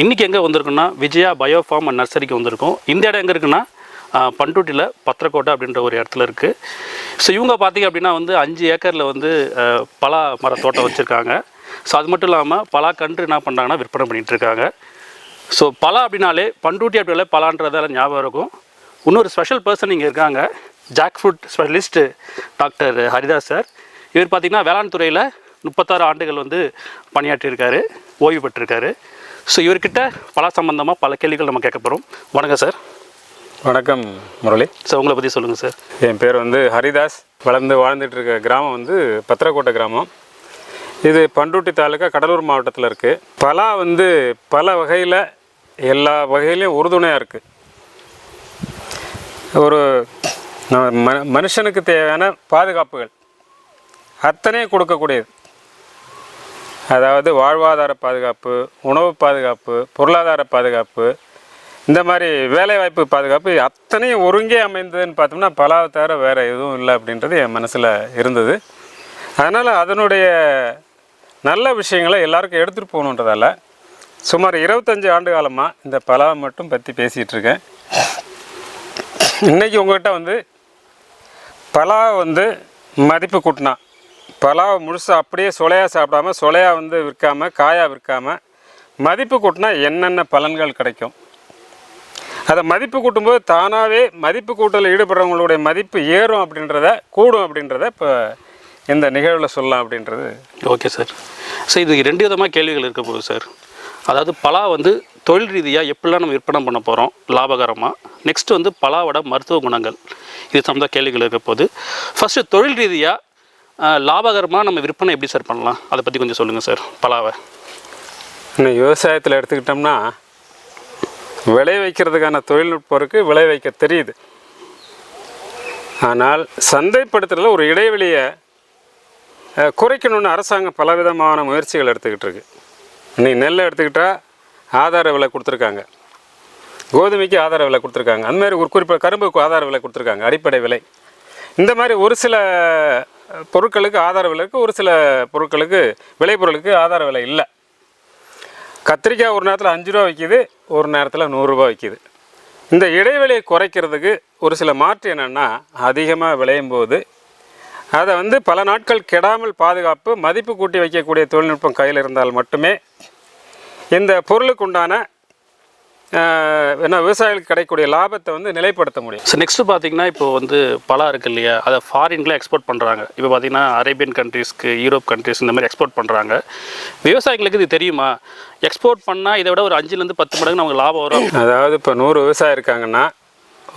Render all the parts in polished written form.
இன்றைக்கி எங்கே வந்திருக்குன்னா விஜயா பயோஃபார்ம் அண்ட் நர்சரிக்கு வந்திருக்கோம். இந்த இடம் எங்கே இருக்குன்னா பண்ருட்டியில் பத்திரக்கோட்டை அப்படின்ற ஒரு இடத்துல இருக்குது. ஸோ இவங்க பார்த்திங்க அப்படின்னா 5 ஏக்கரில் பலா மர தோட்டம் வச்சுருக்காங்க. ஸோ அது மட்டும் இல்லாமல் பலா கன்று என்ன பண்ணுறாங்கன்னா விற்பனை பண்ணிகிட்ருக்காங்க. ஸோ பலா அப்படின்னாலே பண்ருட்டி அப்படின்னாலே பலான்றதால ஞாபகம் இருக்கும். இன்னொரு ஸ்பெஷல் பர்சன் இங்கே இருக்காங்க, jackfruit specialist doctor Haridas sir. இவர் பார்த்திங்கன்னா வேளாண் துறையில் 36 ஆண்டுகள் பணியாற்றியிருக்காரு, ஓய்வு பெற்றிருக்காரு. ஸோ இவர்கிட்ட பலா சம்பந்தமாக பல கேள்விகள் நம்ம கேட்க போகிறோம். வணக்கம் சார். வணக்கம் முரளி. சார் உங்களை பற்றி சொல்லுங்கள் சார். என் பேர் ஹரிதாஸ். வாழ்ந்துட்டு இருக்க கிராமம் பத்திரக்கோட்டை கிராமம். இது பண்ருட்டி தாலுக்கா, கடலூர் மாவட்டத்தில் இருக்குது. பலா பல வகையில் எல்லா வகையிலையும் உறுதுணையாக இருக்குது. ஒரு மனுஷனுக்கு தேவையான பாதுகாப்புகள் அத்தனையும் கொடுக்கக்கூடியது. அதாவது வாழ்வாதார பாதுகாப்பு, உணவு பாதுகாப்பு, பொருளாதார பாதுகாப்பு, இந்த மாதிரி வேலைவாய்ப்பு பாதுகாப்பு அத்தனையும் ஒருங்கே அமைந்ததுன்னு பார்த்தோம்னா பலாவை தவிர வேறு எதுவும் இல்லை அப்படின்றது என் மனசில் இருந்தது. அதனால் அதனுடைய நல்ல விஷயங்களை எல்லாருக்கும் எடுத்துகிட்டு போகணுன்றதால சுமார் 25 ஆண்டு காலமாக இந்த பலாவை மட்டும் பற்றி பேசிகிட்ருக்கேன். இன்றைக்கி உங்கள்கிட்ட பலாவை மதிப்பு கூட்டினா, பலாவை முழுசாக அப்படியே சொலையாக சாப்பிடாமல், சொலையாக விற்காமல், காயாக விற்காமல் மதிப்பு கூட்டினா என்னென்ன பலன்கள் கிடைக்கும், அதை மதிப்பு கூட்டும்போது தானாகவே மதிப்பு கூட்டலில் ஈடுபடுறவங்களுடைய மதிப்பு ஏறும் அப்படின்றத, கூடும் அப்படின்றத இப்போ இந்த நிகழ்வில் சொல்லலாம் அப்படின்றது. Okay sir. ஸோ இது 2 விதமாக கேள்விகள் இருக்க போகுது சார். அதாவது பலா தொழில் ரீதியாக எப்படிலாம் நம்ம விற்பனை பண்ண போகிறோம் லாபகரமாக. நெக்ஸ்ட் பலாவோட மருத்துவ குணங்கள், இது சம்மந்த கேள்விகள் இருக்க போகுது. ஃபஸ்ட்டு தொழில் ரீதியாக லாபகரமாக நம்ம விற்பனை எப்படி சார் பண்ணலாம், அதை பற்றி கொஞ்சம் சொல்லுங்கள் சார். பலாவை இன்னும் விவசாயத்தில் எடுத்துக்கிட்டோம்னா விளை வைக்கிறதுக்கான தொழில்நுட்பம் இருக்குது, விளை வைக்க தெரியுது. ஆனால் சந்தைப்படுத்துறதுல ஒரு இடைவெளியை குறைக்கணும்னு அரசாங்கம் பலவிதமான முயற்சிகள் எடுத்துக்கிட்டு இருக்கு. இன்னைக்கு நெல்லை எடுத்துக்கிட்டால் ஆதார விலை கொடுத்துருக்காங்க, கோதுமைக்கு ஆதார விலை கொடுத்துருக்காங்க, அந்தமாதிரி ஒரு குறிப்பிட்ட கரும்புக்கு ஆதார விலை கொடுத்துருக்காங்க, அடிப்படை விலை. இந்த மாதிரி ஒரு சில பொருட்களுக்கு ஆதார விலை இருக்குது, ஒரு சில பொருட்களுக்கு விளைபொருளுக்கு ஆதார விலை இல்லை. கத்திரிக்காய் ஒரு நேரத்தில் 5 ரூபா விற்கிது, ஒரு நேரத்தில் 100 ரூபா விற்கிது. இந்த இடைவெளியை குறைக்கிறதுக்கு ஒரு சில மாற்று என்னென்னா, அதிகமாக விளையும் போது அதை பல நாட்கள் கெடாமல் பாதுகாப்பு, மதிப்பு கூட்டி வைக்கக்கூடிய தொழில்நுட்பம் கையில் இருந்தால் மட்டுமே இந்த பொருளுக்கு உண்டான விவசாயிகளுக்கு கிடைக்கக்கூடிய லாபத்தை நிலைப்படுத்த முடியும். ஸோ நெக்ஸ்ட்டு பார்த்திங்கன்னா இப்போது பலா இருக்குது இல்லையா, அதை ஃபாரினில் எக்ஸ்போர்ட் பண்ணுறாங்க. இப்போ பார்த்திங்கன்னா அரேபியன் கண்ட்ரீஸ்க்கு, யூரோப் கண்ட்ரீஸ் இந்த மாதிரி எக்ஸ்போர்ட் பண்ணுறாங்க. விவசாயிகளுக்கு இது தெரியுமா? எக்ஸ்போர்ட் பண்ணால் இதை விட ஒரு 5லேருந்து 10 மடங்கு நமக்கு லாபம் வரும். அதாவது இப்போ 100 விவசாயம் இருக்காங்கன்னா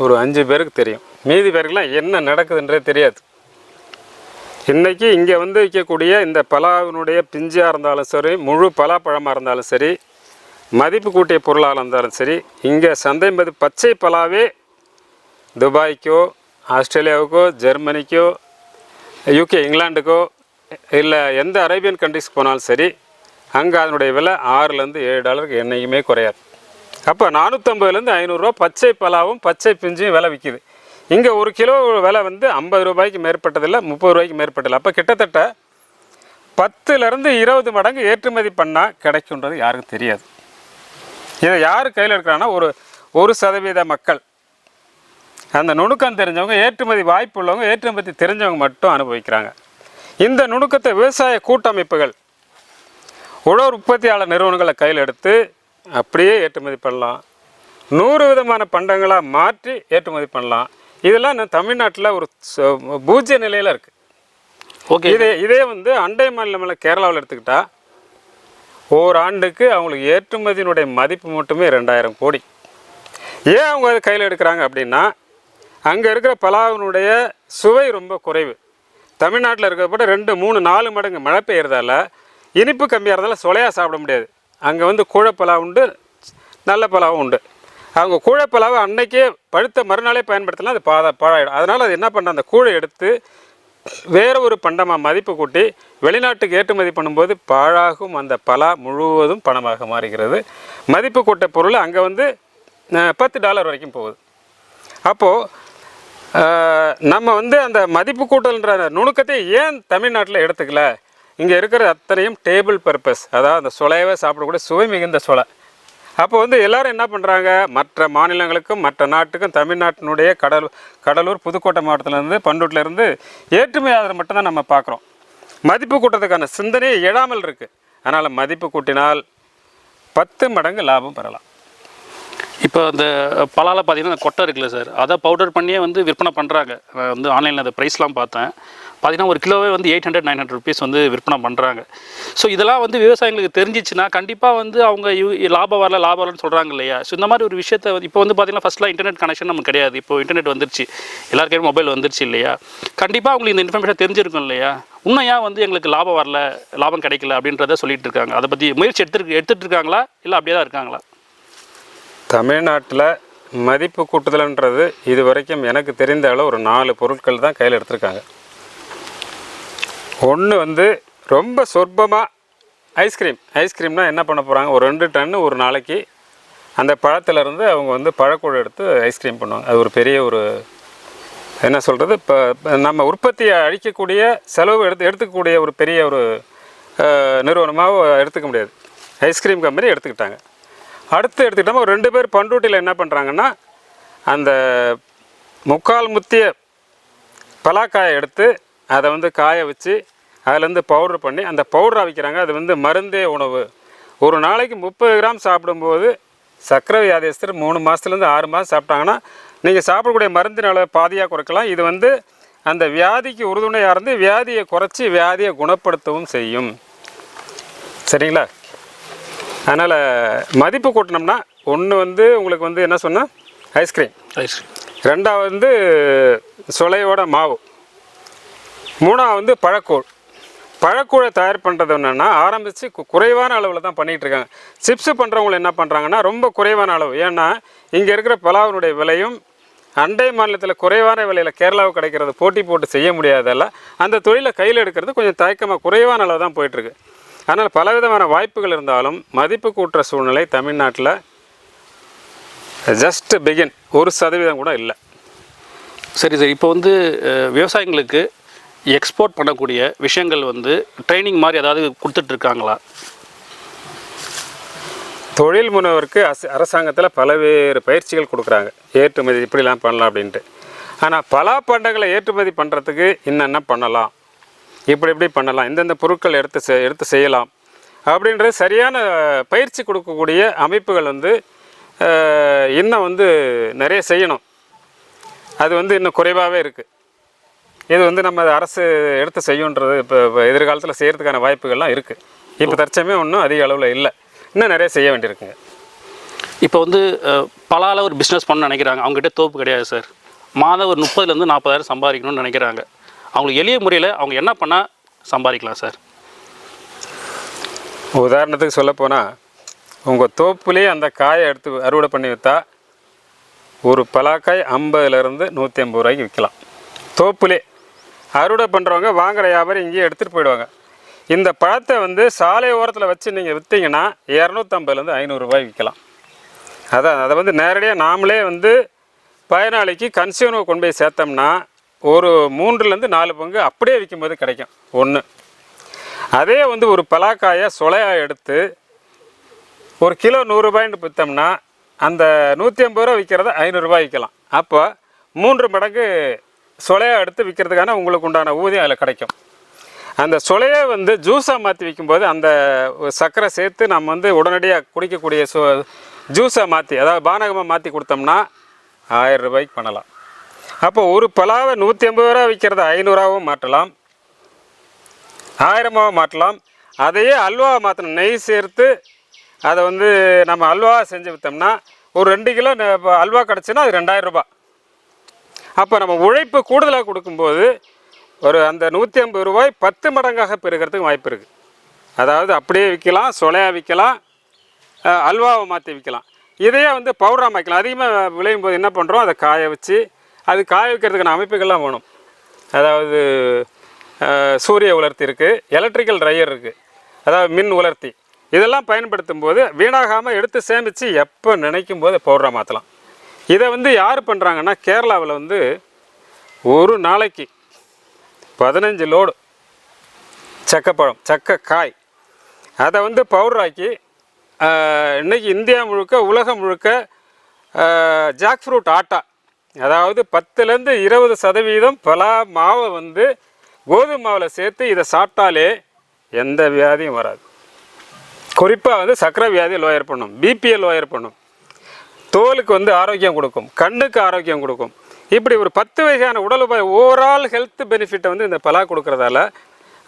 ஒரு 5 பேருக்கு தெரியும், மீதி பேருக்குலாம் என்ன நடக்குதுன்றே தெரியாது. இன்றைக்கி இங்கே விற்கக்கூடிய இந்த பலாவினுடைய பிஞ்சாக இருந்தாலும் சரி, முழு பலாப்பழமாக இருந்தாலும் சரி, மதிப்பு கூட்டிய பொருளாக இருந்தாலும் சரி, இங்கே சந்தை பச்சை பலாவே துபாய்க்கோ, ஆஸ்திரேலியாவுக்கோ, ஜெர்மனிக்கோ, யூகே, இங்கிலாண்டுக்கோ, இல்லை எந்த அரேபியன் கண்ட்ரிஸ்க்கு போனாலும் சரி, அங்கே அதனுடைய விலை $6-7 என்றைக்குமே குறையாது. அப்போ 450 500 ரூபா பச்சை பலாவும் பச்சை பிஞ்சும் விலை விற்கிது. இங்கே ஒரு கிலோ விலை 50 ரூபாய்க்கு மேற்பட்டதில்லை, 30 ரூபாய்க்கு மேற்பட்டதில்லை. அப்போ கிட்டத்தட்ட 10-20 மடங்கு ஏற்றுமதி பண்ணால் கிடைக்குன்றது யாருக்கும் தெரியாது. இதை யார் கையில் எடுக்கிறாங்கன்னா ஒரு 1% மக்கள், அந்த நுணுக்கம் தெரிஞ்சவங்க, ஏற்றுமதி வாய்ப்பு உள்ளவங்க, ஏற்றுமதி தெரிஞ்சவங்க மட்டும் அனுபவிக்கிறாங்க. இந்த நுணுக்கத்தை விவசாய கூட்டமைப்புகள், உழவர் உற்பத்தியாளர் நிறுவனங்களை கையில் எடுத்து அப்படியே ஏற்றுமதி பண்ணலாம். 100 விதமான பண்டங்களாக மாற்றி ஏற்றுமதி பண்ணலாம். இதெல்லாம் தமிழ்நாட்டில் ஒரு பூஜ்ய நிலையில் இருக்குது. ஓகே. இதே அண்டை மாநிலமான கேரளாவில் எடுத்துக்கிட்டால் ஓராண்டுக்கு அவங்களுக்கு ஏற்றுமதியினுடைய மதிப்பு மட்டுமே 2000 கோடி. ஏன் அவங்க அதை கையில் எடுக்கிறாங்க அப்படின்னா, அங்கே இருக்கிற பலாவினுடைய சுவை ரொம்ப குறைவு. தமிழ்நாட்டில் இருக்கிறப்பட 2, 3, 4 மடங்கு மழை பெய்யறதால இனிப்பு கம்மியாக இருந்தாலும் சொலையாக சாப்பிட முடியாது. அங்கே கூழப்பலா உண்டு, நல்ல பலாவும் உண்டு. அவங்க கூழப்பலாவை அன்னைக்கே பழுத்த மறுநாளே பயன்படுத்தலாம், அது பாழாயிடும். அதனால் அது என்ன பண்ண, அந்த கூழை எடுத்து வேறு ஒரு பண்டமாக மதிப்பு கூட்டி வெளிநாட்டுக்கு ஏற்றுமதி பண்ணும்போது பாழாகும் அந்த பலா முழுவதும் பணமாக மாறுகிறது. மதிப்பு கூட்ட பொருள் அங்கே $10 வரைக்கும் போகுது. அப்போது நம்ம அந்த மதிப்பு கூட்டல்ன்ற நுணுக்கத்தை ஏன் தமிழ்நாட்டில் எடுத்துக்கல? இங்கே இருக்கிற அத்தனையும் டேபிள் பர்பஸ், அதாவது அந்த சொலையவே சாப்பிடக்கூடிய சுவை மிகுந்த சொலை, அப்போ வந்து எல்லாரும் என்ன பண்ணுறாங்க, மற்ற மாநிலங்களுக்கும் மற்ற நாட்டுக்கும் தமிழ்நாட்டினுடைய கடலூர் புதுக்கோட்டை மாவட்டத்திலேருந்து பண்ருட்டிலேருந்து ஏற்றுமை ஆதரவு மட்டும்தான் நம்ம பார்க்குறோம். மதிப்பு கூட்டுறதுக்கான சிந்தனையே எழாமல் இருக்குது. அதனால் மதிப்பு கூட்டினால் 10 மடங்கு லாபம் பெறலாம். இப்போ அந்த பலாவில் பார்த்தீங்கன்னா அந்த கொட்டை இருக்குல்ல சார், அதை பவுடர் பண்ணியே வந்து விற்பனை பண்ணுறாங்க. நான் வந்து ஆன்லைனில் அந்த ப்ரைஸ்லாம் பார்த்தேன். பார்த்தீங்கன்னா ஒரு கிலோவே வந்து 800-900 ருபீஸ் வந்து விற்பனை பண்ணுறாங்க. ஸோ இதெல்லாம் வந்து விவசாயிகளுக்கு தெரிஞ்சிச்சுன்னா கண்டிப்பாக வந்து அவங்க லாபம் வரலன்னு சொல்கிறாங்க இல்லையா? ஸோ இந்த மாதிரி ஒரு விஷயத்தை இப்போ வந்து பார்த்தீங்கன்னா ஃபஸ்ட்லாம் இன்டர்நெட் கனெக்ஷன் நமக்கு கிடையாது. இப்போ இன்டர்நெட் வந்துருச்சு, எல்லாருக்கையும் மொபைல் வந்துருச்சு இல்லையா? கண்டிப்பாக அவங்களுக்கு இந்த இன்ஃபர்மேஷன் தெரிஞ்சிருக்கும் இல்லையா? இன்னும் ஏன் வந்து எங்களுக்கு லாபம் கிடைக்கல அப்படின்றத சொல்லிட்டு இருக்காங்க. அதை பற்றி முயற்சி எடுத்துகிட்டு இருக்காங்களா, இல்லை அப்படியே தான் இருக்காங்களா? தமிழ்நாட்டில் மதிப்பு கூட்டுதல்ன்றது இது வரைக்கும் எனக்கு தெரிந்த அளவு ஒரு 4 பொருட்கள் தான் கையில் எடுத்திருக்காங்க. ஒன்று வந்து ரொம்ப சொற்பமாக ஐஸ்கிரீம்னா என்ன பண்ண போகிறாங்க, ஒரு 2 டன்னு ஒரு நாளைக்கு அந்த பழத்திலேருந்து அவங்க வந்து பழக்கூழ் எடுத்து ஐஸ்கிரீம் பண்ணுவாங்க. அது ஒரு பெரிய ஒரு என்ன சொல்கிறது, இப்போ நம்ம உற்பத்தியை அழிக்கக்கூடிய செலவு எடுத்துக்கக்கூடிய ஒரு பெரிய ஒரு நிறுவனமாக எடுத்துக்க முடியாது. ஐஸ்கிரீம் கம்பெனி எடுத்துக்கிட்டாங்க. அடுத்து எடுத்துக்கிட்டோம் ஒரு 2 பேர் பண்ருட்டியில் என்ன பண்ணுறாங்கன்னா, அந்த முக்கால் முத்திய பலாக்காயை எடுத்து அதை வந்து காய வச்சு அதிலேருந்து பவுட்ரு பண்ணி அந்த பவுடராக விற்கிறாங்க. அது வந்து மருந்தே உணவு. ஒரு நாளைக்கு 30 கிராம் சாப்பிடும்போது சர்க்கரை வியாதியஸ்தர் 3 மாதத்துலேருந்து 6 மாதம் சாப்பிட்டாங்கன்னா நீங்கள் சாப்பிடக்கூடிய மருந்தின் அளவு பாதியாக குறைக்கலாம். இது வந்து அந்த வியாதிக்கு உறுதுணையாக இருந்து வியாதியை குறைச்சி வியாதியை குணப்படுத்தவும் செய்யும். சரிங்களா? அதனால் மதிப்பு கூட்டினோம்னா ஒன்று வந்து உங்களுக்கு வந்து என்ன சொன்னால் ஐஸ்கிரீம், ரெண்டாவது வந்து சொலையோட மாவு, மூணாவது வந்து பழக்கூழை தயார் பண்ணுறது என்னென்னா ஆரம்பித்து குறைவான அளவில் தான் பண்ணிகிட்டு இருக்காங்க. சிப்ஸு பண்ணுறவங்க என்ன பண்ணுறாங்கன்னா ரொம்ப குறைவான அளவு. ஏன்னா இங்கே இருக்கிற பலாவினுடைய விலையும் அண்டை மாநிலத்தில் குறைவான விலையில் கேரளாவுக்கு கிடைக்கிறது போட்டி போட்டு செய்ய முடியாதல்ல, அந்த தொழிலை கையில் எடுக்கிறது கொஞ்சம் தயக்கமாக குறைவான அளவு தான் போயிட்டுருக்கு. அதனால் பலவிதமான வாய்ப்புகள் இருந்தாலும் மதிப்பு கூட்டுற சூழ்நிலை தமிழ்நாட்டில் ஜஸ்ட் பிகின், 1% கூட இல்லை. சரி சார், இப்போ வந்து விவசாயிங்களுக்கு எக்ஸ்போர்ட் பண்ணக்கூடிய விஷயங்கள் வந்து ட்ரைனிங் மாதிரி ஏதாவது கொடுத்துட்ருக்காங்களா? தொழில் முனைவருக்கு அரசாங்கத்தில் பல்வேறு பயிற்சிகள் கொடுக்குறாங்க, ஏற்றுமதி இப்படிலாம் பண்ணலாம் அப்படின்ட்டு. ஆனால் பலா பண்டங்களை ஏற்றுமதி பண்ணுறதுக்கு என்னென்ன பண்ணலாம், இப்படி பண்ணலாம், இந்தந்த பொருட்கள் எடுத்து செய்யலாம் அப்படின்றது சரியான பயிற்சி கொடுக்கக்கூடிய அமைப்புகள் வந்து இன்னும் வந்து நிறைய செய்யணும். அது வந்து இன்னும் குறைவாகவே இருக்குது. இது வந்து நம்ம அரசு எடுத்து செய்யுன்றது இப்போ எதிர்காலத்தில் செய்கிறதுக்கான வாய்ப்புகள்லாம் இருக்குது. இப்போ தற்சமயம் ஒன்றும் அதிக அளவில் இல்லை, இன்னும் நிறைய செய்ய வேண்டியிருக்குங்க. இப்போ வந்து பலாவில் ஒரு பிஸ்னஸ் பண்ண நினைக்கிறாங்க, அவங்ககிட்ட தோப்பு கிடையாது சார், மாதம் ஒரு 30,000 40,000 சம்பாதிக்கணும்னு நினைக்கிறாங்க. அவங்களுக்கு எளிய முறையில் அவங்க என்ன பண்ணால் சம்பாதிக்கலாம் சார்? உதாரணத்துக்கு சொல்லப்போனால் உங்கள் தோப்புலேயே அந்த காயை எடுத்து அறுவடை பண்ணி விற்றா ஒரு பலாக்காய் 50லேருந்து 150 ரூபாய்க்கு விற்கலாம். தோப்புலே அறுவடை பண்ணுறவங்க வாங்குகிற வியாபாரம் இங்கேயே எடுத்துகிட்டு போயிடுவாங்க. இந்த பழத்தை வந்து சாலை ஓரத்தில் வச்சு நீங்கள் விற்றீங்கன்னா 250லேருந்து 500 ரூபாய் விற்கலாம். அதை வந்து நேரடியாக நாமளே வந்து பயனாளிக்கு கன்சியூமர் கொண்டு போய் சேர்த்தோம்னா ஒரு 3லேருந்து 4 பங்கு அப்படியே விற்கும்போது கிடைக்கும். ஒன்று, அதே வந்து ஒரு பலாக்காயை சொலையாக எடுத்து ஒரு கிலோ 100 ரூபாய்ன்னு விற்றோம்னா அந்த 150 ரூபா விற்கிறத 500 ரூபாய் விற்கலாம். அப்போ 3 மடங்கு சொலையாக எடுத்து விற்கிறதுக்கான உங்களுக்கு உண்டான ஊதியம் அதில் கிடைக்கும். அந்த சொலையை வந்து ஜூஸாக மாற்றி விற்கும்போது அந்த சர்க்கரை சேர்த்து நம்ம வந்து உடனடியாக குடிக்கக்கூடிய ஜூஸாக மாற்றி, அதாவது பானகமாக மாற்றி கொடுத்தோம்னா 1000 ரூபாய்க்கு பண்ணலாம். அப்போ ஒரு பலாவை 150 ரூபா விற்கிறத 500ஆகவும் மாற்றலாம், 1000ஆகவும் மாற்றலாம். அதையே அல்வாவை மாற்றணும், நெய் சேர்த்து அதை வந்து நம்ம அல்வா செஞ்சு விற்றோம்னா ஒரு 2 கிலோ அல்வா கிடச்சுன்னா அது 2000 ரூபா. அப்போ நம்ம உழைப்பு கூடுதலாக கொடுக்கும்போது ஒரு அந்த 150 ரூபாய் 10 மடங்காக பெருகிறதுக்கு வாய்ப்பு இருக்குது. அதாவது அப்படியே விற்கலாம், சொலையாக விற்கலாம், அல்வாவை மாற்றி விற்கலாம். இதையே வந்து பவுடராக மாற்றலாம். அதிகமாக விளையும் போது என்ன பண்ணுறோம், அதை காய வச்சு அது காய வைக்கிறதுக்கான அமைப்புகள்லாம் வேணும். அதாவது சூரிய உலர்த்தி இருக்குது, எலக்ட்ரிக்கல் ட்ரையர் இருக்குது, அதாவது மின் உலர்த்தி. இதெல்லாம் பயன்படுத்தும் போது வீணாகாமல் எடுத்து சேமித்து எப்போ நினைக்கும் போது பவுடராக மாற்றலாம். இதை வந்து யார் பண்ணுறாங்கன்னா கேரளாவில் வந்து ஒரு நாளைக்கு 15 லோடு சக்கைப்பழம், சக்கைக்காய், அதை வந்து பவுடராக்கி இன்றைக்கி இந்தியா முழுக்க உலகம் முழுக்க ஜாக் ஃப்ரூட் ஆட்டா, அதாவது 10லேருந்து 20% பலா மாவை வந்து கோதுமை மாவில் சேர்த்து இதை சாப்பிட்டாலே எந்த வியாதியும் வராது. குறிப்பாக வந்து சர்க்கரை வியாதியை லோயர் பண்ணும், பிபியை லோயர் பண்ணும், தோலுக்கு வந்து ஆரோக்கியம் கொடுக்கும், கண்ணுக்கு ஆரோக்கியம் கொடுக்கும். இப்படி ஒரு 10 வகையான உடல் உபாய ஓவரால் ஹெல்த் பெனிஃபிட்டை வந்து இந்த பலா கொடுக்கறதால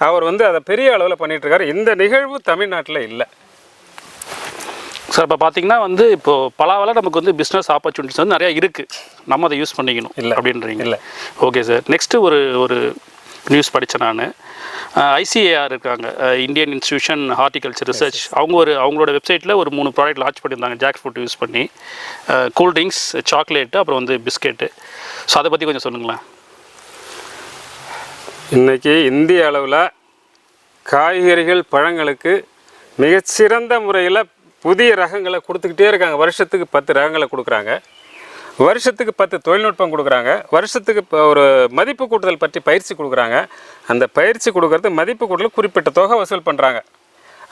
அவர் வந்து அதை பெரிய அளவில் பண்ணிகிட்ருக்காரு. இந்த நிகழ்வு தமிழ்நாட்டில் இல்லை சார். இப்போ பார்த்தீங்கன்னா வந்து இப்போது பலாவில் நமக்கு வந்து பிஸ்னஸ் ஆப்பர்ச்சுனிட்டிஸ் வந்து நிறையா இருக்குது, நம்ம அதை யூஸ் பண்ணிக்கணும் இல்லை அப்படின்றீங்க? இல்லை. Okay sir. நெக்ஸ்ட்டு ஒரு நியூஸ் படித்தேன் நான். ஐசிஏஆர் இருக்காங்க, இந்தியன் இன்ஸ்டிடியூஷன் ஹார்டிகல்ச்சர் ரிசர்ச். அவங்களோட வெப்சைட்டில் ஒரு 3 ப்ராடக்ட் லான்ச் பண்ணியிருந்தாங்க ஜாக் ஃப்ரூட் யூஸ் பண்ணி. கூல்ட்ரிங்க்ஸ், சாக்லேட்டு, அப்புறம் வந்து பிஸ்கெட்டு. ஸோ அதை பற்றி கொஞ்சம் சொல்லுங்களேன். இன்றைக்கி இந்திய அளவில் காய்கறிகள் பழங்களுக்கு மிகச்சிறந்த முறையில் புதிய ரகங்களை கொடுத்துக்கிட்டே இருக்காங்க. வருஷத்துக்கு 10 ரகங்களை கொடுக்குறாங்க, வருஷத்துக்கு 10 தொழில்நுட்பம் கொடுக்குறாங்க, வருஷத்துக்கு ஒரு மதிப்பு கூட்டுதல் பற்றி பயிற்சி கொடுக்குறாங்க. அந்த பயிற்சி கொடுக்கறது மதிப்பு கூட்டுதல் குறிப்பிட்ட தொகை வசூல் பண்ணுறாங்க.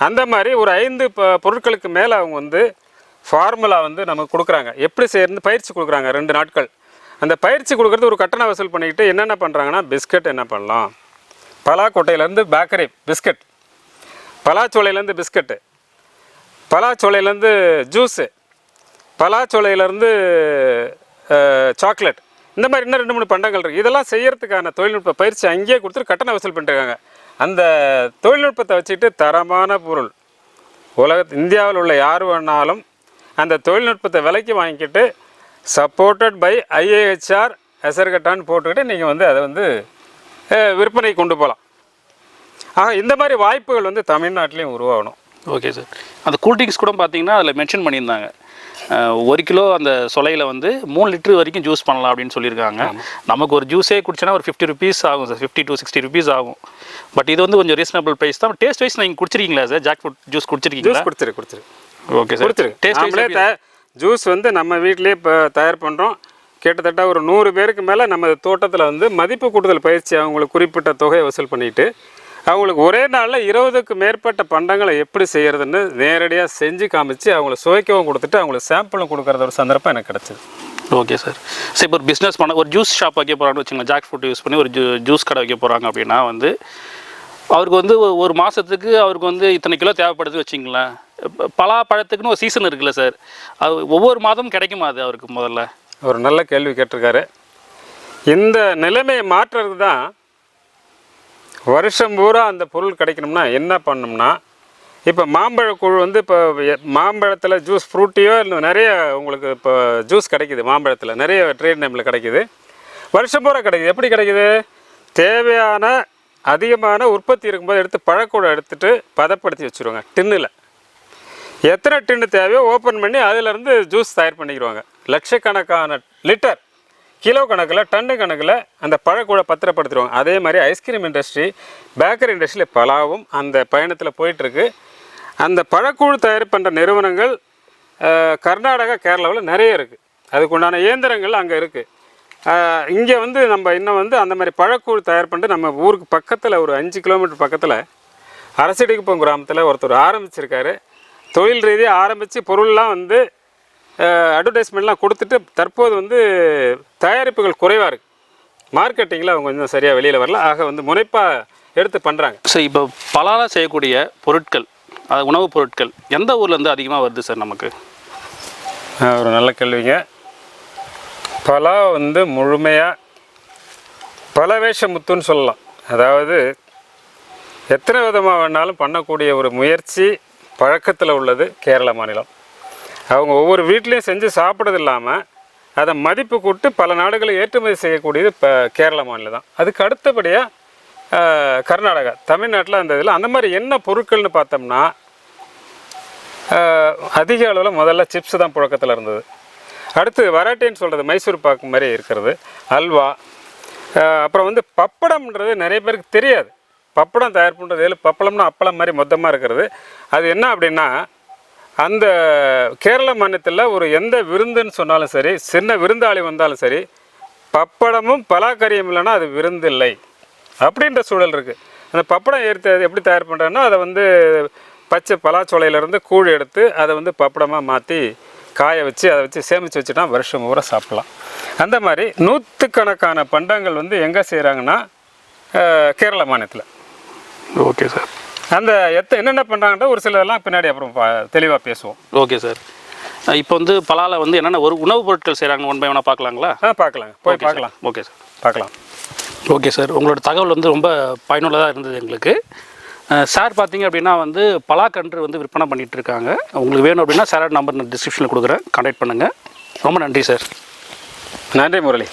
அந்த மாதிரி ஒரு 5 பொருட்களுக்கு மேலே அவங்க வந்து ஃபார்முலா வந்து நமக்கு கொடுக்குறாங்க. எப்படி செய்யறது பயிற்சி கொடுக்குறாங்க 2 நாட்கள். அந்த பயிற்சி கொடுக்குறது ஒரு கட்டணம் வசூல் பண்ணிக்கிட்டு என்னென்ன பண்ணுறாங்கன்னா, பிஸ்கட் என்ன பண்ணலாம், பலாக்கொட்டையிலேருந்து பேக்கரி பிஸ்கட், பலாச்சோலையிலேருந்து பிஸ்கட்டு, பலாச்சோலையிலேருந்து ஜூஸு, பலாச்சோலையிலேருந்து சாக்லேட், இந்த மாதிரி இன்னும் 2-3 பண்டங்கள் இருக்குது. இதெல்லாம் செய்யறதுக்கான தொழில்நுட்ப பயிற்சி அங்கேயே கொடுத்துட்டு கட்டணம் வசூல் பண்ணிட்டுருக்காங்க. அந்த தொழில்நுட்பத்தை வச்சுட்டு தரமான பொருள் இந்தியாவில் உள்ள யார் வேணாலும் அந்த தொழில்நுட்பத்தை விலைக்கு வாங்கிக்கிட்டு சப்போர்ட்டட் பை ஐஏஹெச்ஆர் எசர்கட்டான்னு போட்டுக்கிட்டு நீங்கள் வந்து அதை வந்து விற்பனை கொண்டு போகலாம். ஆக இந்த மாதிரி வாய்ப்புகள் வந்து தமிழ்நாட்டிலையும் உருவாகணும். Okay sir. அந்த கூல்ட்ரிங்க்ஸ் கூட பார்த்தீங்கன்னா அதில் மென்ஷன் பண்ணியிருந்தாங்க, 1 கிலோ அந்த சொலையில் வந்து 3 லிட்டர் வரைக்கும் ஜூஸ் பண்ணலாம் அப்படின்னு சொல்லியிருக்காங்க. நமக்கு ஒரு ஜூஸே குடிச்சோன்னா ஒரு 50 ருபீஸ் ஆகும் சார், 50 to 60 ருபீஸ் ஆகும். பட் இது வந்து கொஞ்சம் ரீசனபிள் ப்ரைஸ் தான். டேஸ்ட் வைஸ் நீங்கள் குடிச்சிருக்கீங்களா சார்? ஜாக் ஃப்ரூட் ஜூஸ் குடிச்சிருக்கீங்களா? குடிச்சிரு. Okay sir. டேஸ்ட் ஜூஸ் வந்து நம்ம வீட்டிலே இப்போ தயார் பண்ணுறோம். கிட்டத்தட்ட ஒரு 100 பேருக்கு மேலே நம்ம தோட்டத்தில் வந்து மதிப்பு கூட்டுதல் பயிற்சி அவங்களுக்கு குறிப்பிட்ட தொகையை வசூல் பண்ணிவிட்டு அவங்களுக்கு ஒரே நாளில் 20க்கு மேற்பட்ட பண்டங்களை எப்படி செய்கிறதுன்னு நேரடியாக செஞ்சு காமிச்சு அவங்கள சுவைக்கவும் கொடுத்துட்டு அவங்களுக்கு சாம்பிளும் கொடுக்குறது ஒரு சந்தர்ப்பம் எனக்கு கிடச்சிது. Okay sir. சரி, இப்போ ஒரு பிஸ்னஸ் பண்ண ஒரு ஜூஸ் ஷாப் வைக்க போகிறான்னு வச்சுக்கோங்க, ஜாக் ஃப்ரூட் யூஸ் பண்ணி ஒரு ஜூஸ் கடை வைக்க போகிறாங்க அப்படின்னா வந்து அவருக்கு வந்து ஒரு மாதத்துக்கு அவருக்கு வந்து இத்தனை கிலோ தேவைப்படுது வச்சிங்களேன். பலா பழத்துக்குன்னு ஒரு சீசன் இருக்குல்ல சார், அது ஒவ்வொரு மாதமும் கிடைக்குமா அது அவருக்கு? முதல்ல ஒரு நல்ல கேள்வி கேட்டிருக்காரு. இந்த நிலைமையை மாற்றுறது தான் வருஷம் பூரா அந்த பொருள் கிடைக்கணும்னா என்ன பண்ணணும்னா, இப்போ மாம்பழக்குழு வந்து இப்போ மாம்பழத்தில் ஜூஸ் ஃப்ரூட்டியோ இல்லை நிறைய உங்களுக்கு இப்போ ஜூஸ் கிடைக்கிது, மாம்பழத்தில் நிறைய ட்ரேட் நேமில் கிடைக்கிது, வருஷம் பூரா கிடைக்கிது. எப்படி கிடைக்கிது? தேவையான அதிகமான உற்பத்தி இருக்கும்போது எடுத்து பழக்கூட எடுத்துகிட்டு பதப்படுத்தி வச்சுருவாங்க டின்னில். எத்தனை டின்னு தேவையோ ஓப்பன் பண்ணி அதிலேருந்து ஜூஸ் தயார் பண்ணிக்கிடுவாங்க. லட்சக்கணக்கான லிட்டர், கிலோ கணக்கில், டன்னு கணக்கில் அந்த பழக்கூட பத்திரப்படுத்திடுவாங்க. அதே மாதிரி ஐஸ்கிரீம் இண்டஸ்ட்ரி, பேக்கரி இண்டஸ்ட்ரியில் பலாவும் அந்த பயணத்தில் போயிட்டுருக்கு. அந்த பழக்கூழ் தயார் பண்ணுற நிறுவனங்கள் கர்நாடகா, கேரளாவில் நிறைய இருக்குது. அதுக்குண்டான இயந்திரங்கள் அங்கே இருக்குது. இங்கே வந்து நம்ம இன்னும் வந்து அந்த மாதிரி பழக்கூழ் தயார் பண்ணிட்டு நம்ம ஊருக்கு பக்கத்தில் ஒரு 5 கிலோமீட்டர் பக்கத்தில் அரசடிக்குப்பம் கிராமத்தில் ஒருத்தர் ஆரம்பிச்சிருக்காரு. தொழில் ரீதியாக ஆரம்பித்து பொருள்லாம் வந்து அட்வர்டைஸ்மெண்ட்லாம் கொடுத்துட்டு தற்போது வந்து தயாரிப்புகள் குறைவாக இருக்குது. மார்க்கெட்டிங்கில் அவங்க கொஞ்சம் சரியாக வெளியில் வரல. ஆக வந்து முனைப்பாக எடுத்து பண்ணுறாங்க. ஸோ இப்போ பலால் செய்யக்கூடிய பொருட்கள், அது உணவுப் பொருட்கள் எந்த ஊர்லேருந்து அதிகமாக வருது சார் நமக்கு? ஒரு நல்ல கேள்விங்க. பலா வந்து முழுமையாக பலவேஷ முத்துன்னு சொல்லலாம். அதாவது எத்தனை விதமாக வேணாலும் பண்ணக்கூடிய ஒரு முயற்சி பழக்கத்தில் உள்ளது கேரள மாநிலம். அவங்க ஒவ்வொரு வீட்லேயும் செஞ்சு சாப்பிட்றது இல்லாமல் அதை மதிப்பு கூட்டு பல நாடுகளுக்கு ஏற்றுமதி செய்யக்கூடியது இப்போ கேரள மாநிலம் தான். அதுக்கு அடுத்தபடியாக கர்நாடகா, தமிழ்நாட்டில் அந்த இதில் அந்த மாதிரி என்ன பொருட்கள்னு பார்த்தோம்னா அதிக அளவில் முதல்ல சிப்ஸ் தான் புழக்கத்தில் இருந்தது. அடுத்து வராட்டின்னு சொல்கிறது மைசூர் பாக்கு மாதிரி இருக்கிறது, அல்வா. அப்புறம் வந்து பப்படம்ன்றது நிறைய பேருக்கு தெரியாது. பப்படம் தயார் பண்ணுறது பப்பளம்னா அப்பளம் மாதிரி மொத்தமாக இருக்கிறது. அது என்ன அப்படின்னா, அந்த கேரள மாநிலத்தில் ஒரு எந்த விருந்துன்னு சொன்னாலும் சரி, சின்ன விருந்தாளி வந்தாலும் சரி, பப்படமும் பலாக்கறியும் இல்லைன்னா அது விருந்து இல்லை அப்படின்ற சூழல் இருக்குது. அந்த பப்படம் எப்படி தயார் பண்ணுறதுன்னா, அதை வந்து பச்சை பலாச்சோலையிலேருந்து கூழ் எடுத்து அதை வந்து பப்படமாக மாற்றி காய வச்சு அதை வச்சு சேமித்து வச்சுட்டா வருஷம் பூரா சாப்பிட்லாம். அந்த மாதிரி நூற்றுக்கணக்கான பண்டங்கள் வந்து எங்கே செய்கிறாங்கன்னா கேரளா மாநிலத்தில். Okay sir. அந்த என்னென்ன பண்ணுறாங்கன்ற ஒரு சிலதெல்லாம் பின்னாடி அப்புறம் தெளிவாக பேசுவோம். Okay sir. இப்போ வந்து பலாவில் வந்து என்னென்ன ஒரு உணவுப் பொருட்கள் செய்கிறாங்க ஒன் பை ஒன்னாக பார்க்கலாங்களா? பார்க்கலாங்க, போய் பார்க்கலாம். ஓகே சார், பார்க்கலாம். Okay sir. உங்களோட தகவல் வந்து ரொம்ப பயனுள்ளதாக இருந்தது எங்களுக்கு. சார் பார்த்தீங்க அப்படின்னா வந்து பலாக்கன்று வந்து விற்பனை பண்ணிகிட்டு இருக்காங்க. உங்களுக்கு வேணும் அப்படின்னா சாரோட நம்பர் நான் டிஸ்கிரிப்ஷனில் கொடுக்குறேன், கான்டாக்ட் பண்ணுங்கள். ரொம்ப நன்றி சார். நன்றி முரளி.